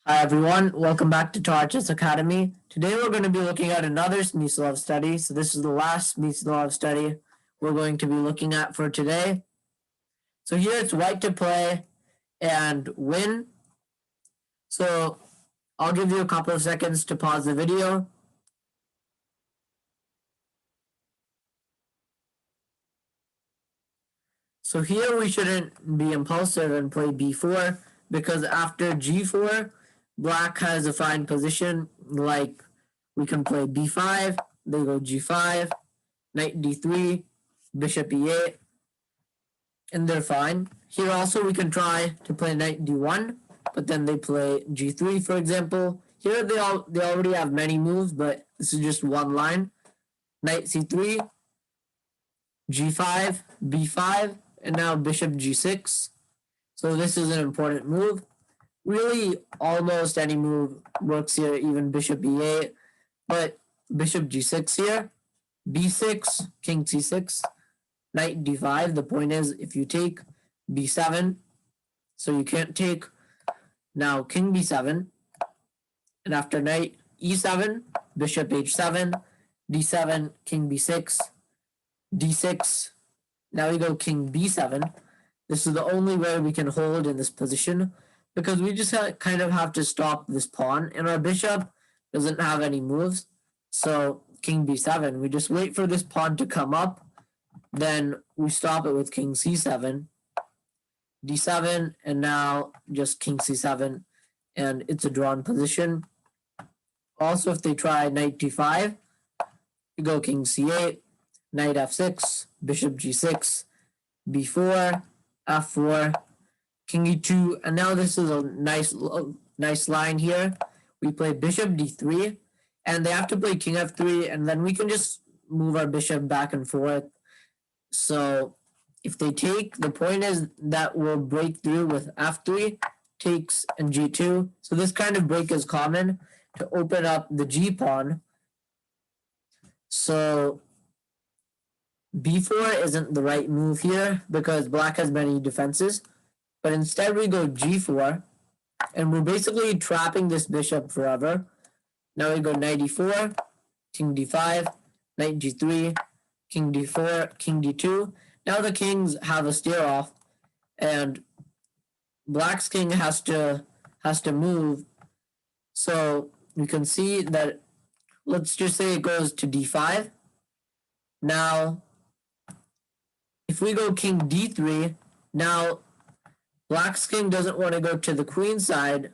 Hi everyone, welcome back to TaraChessAcademy. Today we're going to be looking at another Smyslov study. So this is the last Smyslov study we're going to be looking at for today. So here it's white to play and win. So I'll give you a couple of seconds to pause the video. So here we shouldn't be impulsive and play b4 because after g4, black has a fine position, like we can play b5, they go g5, knight d3, bishop e8, and they're fine. Here also we can try to play knight d1, but then they play g3, for example. Here they already have many moves, but this is just one line. Knight c3, g5, b5, and now bishop g6. So this is an important move. Really, almost any move works here, even bishop e8, but bishop g6 here, b6, king c6, knight d5. The point is, if you take b7, so you can't take, now king b7, and after knight e7, bishop h7, d7, king b6, d6, now we go king b7. This is the only way we can hold in this position because we just kind of have to stop this pawn, and our bishop doesn't have any moves. So king b7, we just wait for this pawn to come up, then we stop it with king c7, d7, and now just king c7, and it's a drawn position. Also, if they try knight d5, you go king c8, knight f6, bishop g6, b4, f4, king e2, and now this is a nice line here. We play bishop d3, and they have to play king f3, and then we can just move our bishop back and forth. So if they take, the point is that we'll break through with f3, takes, and g2. So this kind of break is common to open up the g pawn. So b4 isn't the right move here because black has many defenses, but instead we go g4, and we're basically trapping this bishop forever. Now we go knight e4, king d5, knight g3, king d4, king d2. Now the kings have a steer off, and black's king has to move. So you can see that, let's just say it goes to d5. Now if we go king d3, now black's king doesn't want to go to the queen side,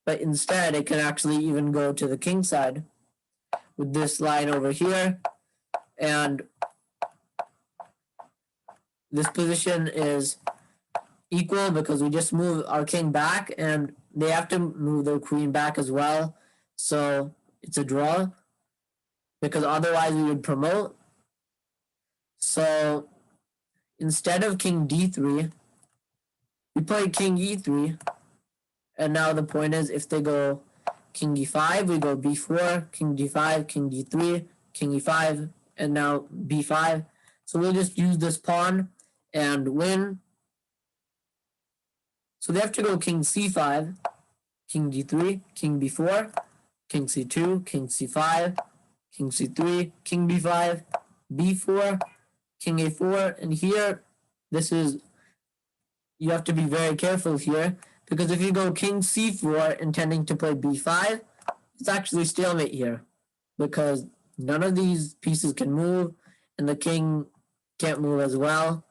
but instead it can actually even go to the king side with this line over here. And this position is equal because we just move our king back, and they have to move their queen back as well. So it's a draw because otherwise we would promote. So instead of king d3, we play king e3, and now the point is if they go king e5, we go b4, king d5, king d3, king e5, and now b5. So we'll just use this pawn and win. So they have to go king c5, king d3, king b4, king c2, king c5, king c3, king b5, b4, king a4, and here this is, you have to be very careful here because if you go king c4 intending to play b5, it's actually stalemate here because none of these pieces can move and the king can't move as well.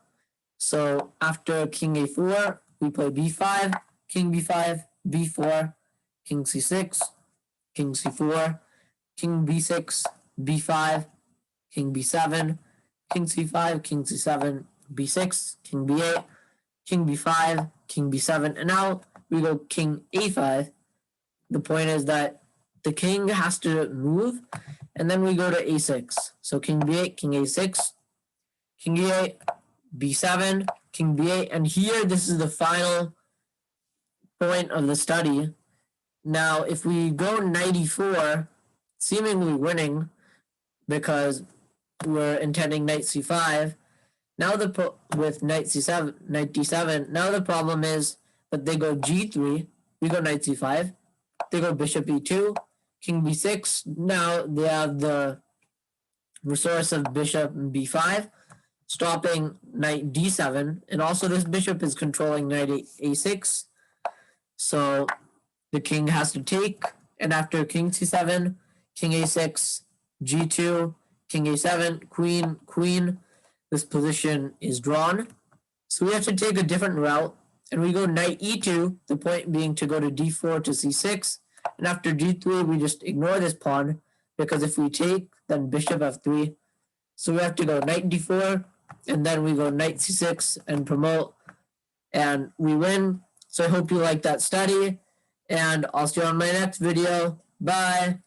So after king a4, we play b5, king b5, b4, king c6, king c4, king b6, b5, king b7, king c5, king c7, b6, king b8, king b5, king b7, and now we go king a5. The point is that the king has to move, and then we go to a6. So king b8, king a6, king e8, b7, king b8, and here this is the final point of the study. Now if we go knight e4, seemingly winning because we're intending knight c5. Now with knight c7, knight d7, now the problem is that they go g3, we go knight c5, they go bishop e2, king b6. Now they have the resource of bishop b5, stopping knight d7, and also this bishop is controlling knight a6. So the king has to take, and after king c7, king a6, g2, king a7, queen, queen, this position is drawn. So we have to take a different route, and we go knight e2, the point being to go to d4 to c6, and after g3, we just ignore this pawn, because if we take, then bishop f3. So we have to go knight d4, and then we go knight c6 and promote, and we win. So I hope you like that study, and I'll see you on my next video. Bye.